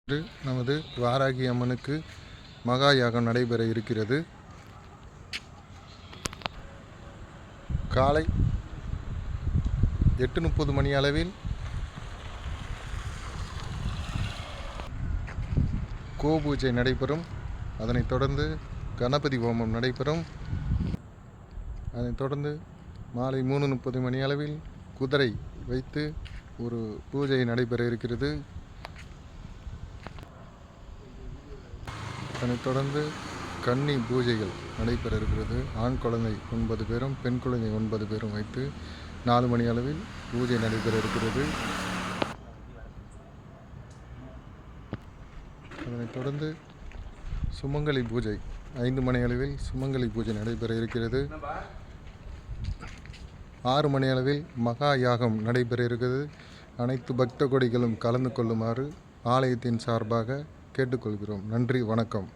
இன்று நமது வாராகி அம்மனுக்கு மகா யாகம் நடைபெற இருக்கிறது. காலை 8:30 மணி அளவில் கோபூஜை நடைபெறும். அதனைத் தொடர்ந்து கணபதி ஹோமம் நடைபெறும். அதனைத் தொடர்ந்து மாலை 3:30 மணி அளவில் குதிரை வைத்து ஒரு பூஜை நடைபெற இருக்கிறது. அதனைத் தொடர்ந்து கன்னி பூஜைகள் நடைபெற இருக்கிறது. ஆண் குழந்தை 9 பேரும் பெண் குழந்தை 9 பேரும் வைத்து 4 மணி அளவில் பூஜை நடைபெற இருக்கிறது. அதனைத் தொடர்ந்து சுமங்கலி பூஜை 5 மணி அளவில் சுமங்கலி பூஜை நடைபெற இருக்கிறது. 6 மணி அளவில் மகா யாகம் நடைபெற இருக்கிறது. அனைத்து பக்த கொடிகளும் கலந்து கொள்ளுமாறு ஆலயத்தின் சார்பாக கேட்டுக்கொள்கிறோம். நன்றி, வணக்கம்.